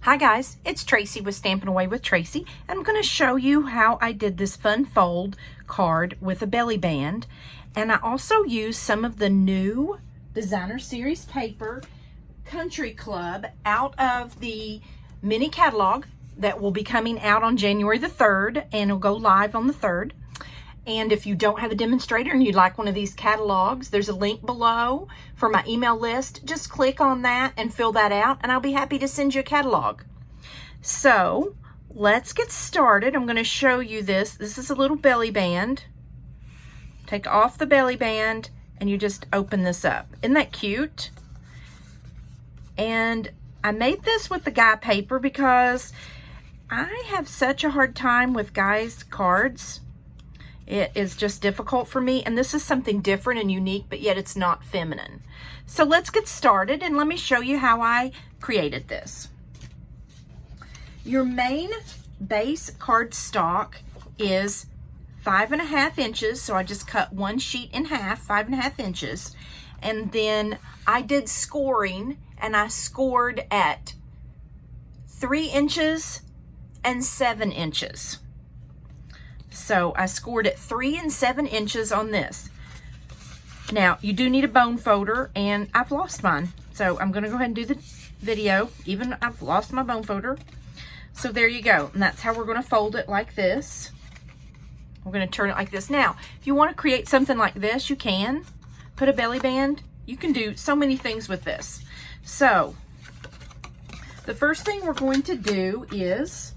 Hi guys, it's Tracy with Stampin' Away with Tracy, and I'm going to show you how I did this fun fold card with a belly band. And I also used some of the new Designer Series paper Country Club out of the mini catalog that will be coming out on January the 3rd, and it'll go live on the 3rd. And if you don't have a demonstrator and you'd like one of these catalogs, there's a link below for my email list. Just click on that and fill that out, and I'll be happy to send you a catalog. So let's get started. I'm going to show you this. This is a little belly band. Take off the belly band and you just open this up. Isn't that cute? And I made this with the guy paper because I have such a hard time with guys' cards. It is just difficult for me, and this is something different and unique, but yet it's not feminine. So let's get started, and let me show you how I created this. Your main base cardstock is 5.5 inches, so I just cut one sheet in half, 5.5 inches, and then I did scoring, and I scored at 3 inches and 7 inches. So I scored at 3 and 7 inches on this. Now, you do need a bone folder, and I've lost mine. So I'm going to go ahead and do the video, even I've lost my bone folder. So there you go. And that's how we're going to fold it, like this. We're going to turn it like this. Now, if you want to create something like this, you can. Put a belly band. You can do so many things with this. So, the first thing we're going to do is,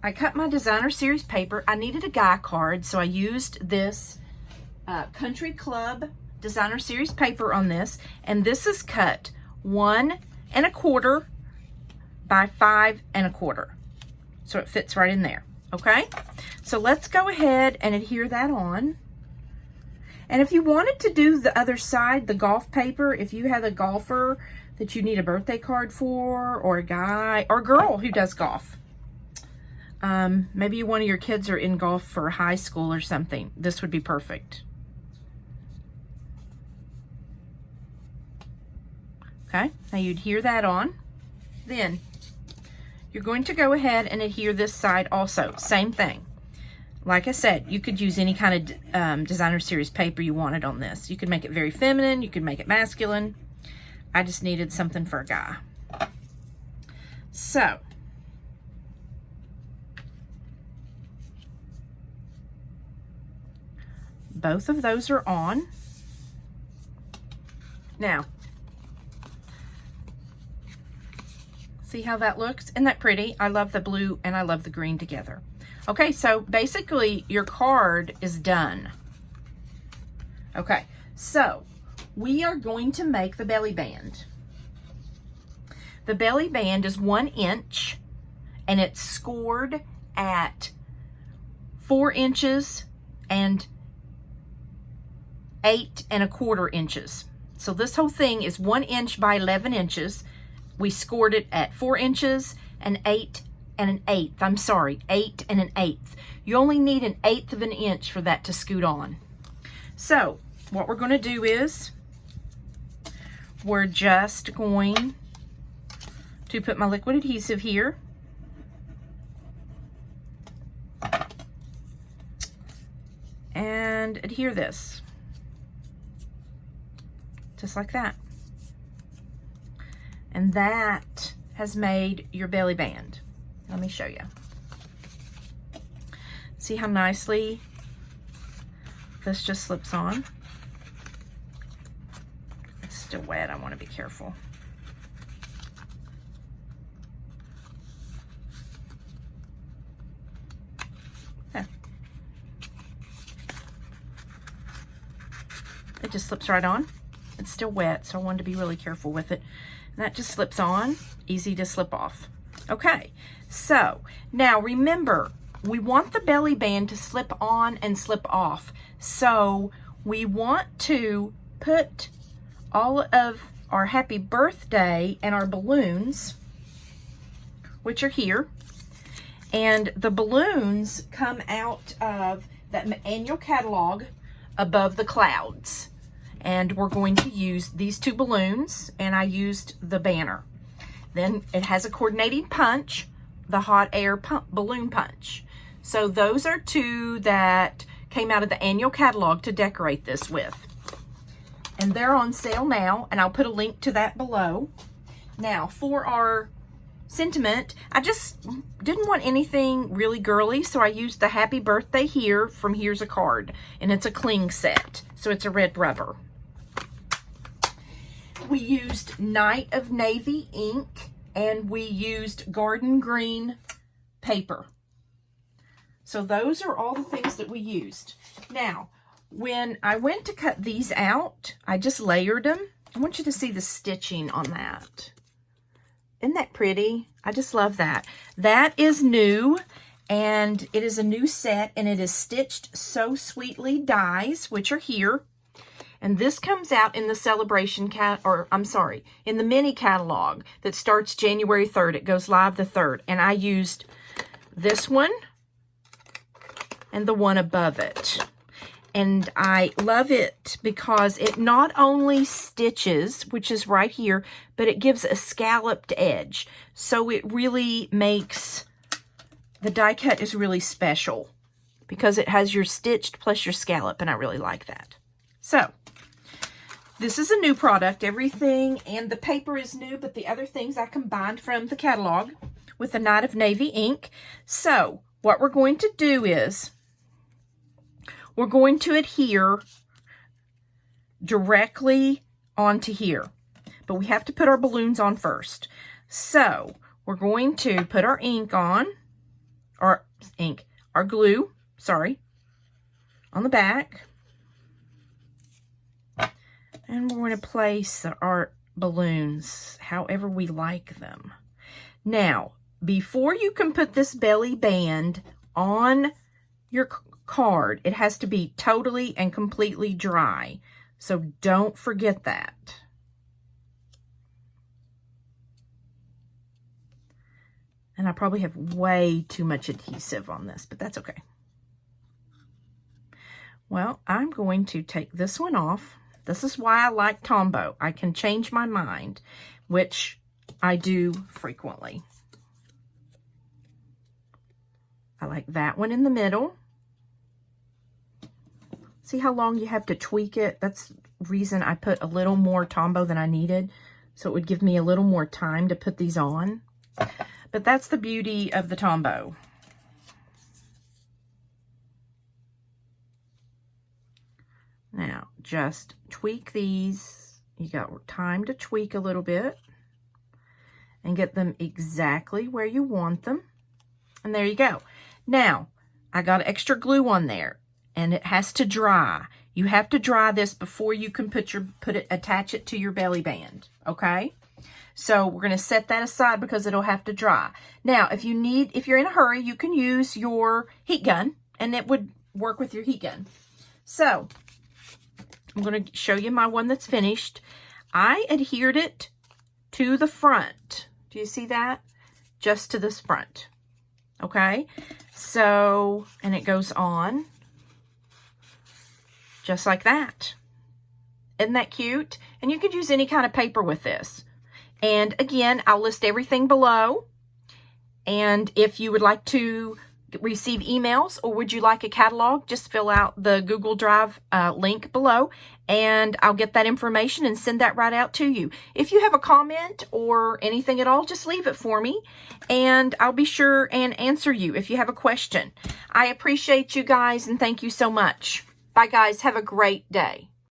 I cut my Designer Series paper. I needed a guy card, so I used this Country Club Designer Series paper on this, and this is cut 1 1/4 by 5 1/4, so it fits right in there. Okay, so let's go ahead and adhere that on. And if you wanted to do the other side, the golf paper, if you have a golfer that you need a birthday card for, or a guy or girl who does golf, maybe one of your kids are in golf for high school or something, this would be perfect. Okay, now you'd adhere that on. Then you're going to go ahead and adhere this side also. Same thing. Like I said, you could use any kind of Designer Series paper you wanted on this. You could make it very feminine, you could make it masculine. I just needed something for a guy. So, both of those are on. Now, see how that looks? Isn't that pretty? I love the blue and I love the green together. Okay, so basically your card is done. Okay, so we are going to make the belly band. The belly band is 1 inch and it's scored at 4 inches and 8 1/4 inches. So this whole thing is 1 inch by 11 inches. We scored it at 4 inches and 8 1/8. I'm sorry, 8 1/8. You only need 1/8 of an inch for that to scoot on. So what we're going to do is we're just going to put my liquid adhesive here. And adhere this. Just like that. And that has made your belly band. Let me show you. See how nicely this just slips on? It's still wet, I want to be careful. There. It just slips right on. It's still wet, so I wanted to be really careful with it. And that just slips on, easy to slip off. Okay, so now remember, we want the belly band to slip on and slip off. So we want to put all of our happy birthday and our balloons, which are here, and the balloons come out of that annual catalog, Above the Clouds. And we're going to use these 2 balloons, and I used the banner. Then it has a coordinating punch, the hot air balloon punch. So those are two that came out of the annual catalog to decorate this with. And they're on sale now, and I'll put a link to that below. Now, for our sentiment, I just didn't want anything really girly, so I used the Happy Birthday Here from Here's a Card, and it's a cling set, so it's a red rubber. We used Night of Navy ink, and we used Garden Green paper. So those are all the things that we used. Now, when I went to cut these out, I just layered them. I want you to see the stitching on that. Isn't that pretty? I just love that. That is new, and it is a new set, and it is Stitched So Sweetly dies, which are here. And this comes out in the celebration in the mini catalog that starts January 3rd. It goes live the 3rd. And I used this one and the one above it. And I love it because it not only stitches, which is right here, but it gives a scalloped edge. So it really makes, the die cut is really special because it has your stitched plus your scallop, and I really like that. So, this is a new product. Everything, and the paper is new, but the other things I combined from the catalog with the Night of Navy ink. So, what we're going to do is, we're going to adhere directly onto here. But we have to put our balloons on first. So, we're going to put our ink on, our glue, on the back. And we're going to place our balloons however we like them. Now, before you can put this belly band on your card, it has to be totally and completely dry. So don't forget that. And I probably have way too much adhesive on this, but that's okay. Well, I'm going to take this one off. This is why I like Tombow. I can change my mind, which I do frequently. I like that one in the middle. See how long you have to tweak it? That's the reason I put a little more Tombow than I needed, so it would give me a little more time to put these on. But that's the beauty of the Tombow. Now, just tweak these. You got time to tweak a little bit and get them exactly where you want them. And there you go. Now, I got extra glue on there, and it has to dry. You have to dry this before you can attach it to your belly band, okay? So we're going to set that aside because it'll have to dry. Now, if you're in a hurry, you can use your heat gun, and it would work with your heat gun. So, I'm going to show you my one that's finished. I adhered it to the front. Do you see that? Just to this front. Okay? So, and it goes on just like that. Isn't that cute? And you could use any kind of paper with this. And again, I'll list everything below. And if you would like to receive emails or would you like a catalog, just fill out the Google Drive link below, and I'll get that information and send that right out to you. If you have a comment or anything at all, just leave it for me, and I'll be sure and answer you if you have a question. I appreciate you guys, and thank you so much. Bye, guys. Have a great day.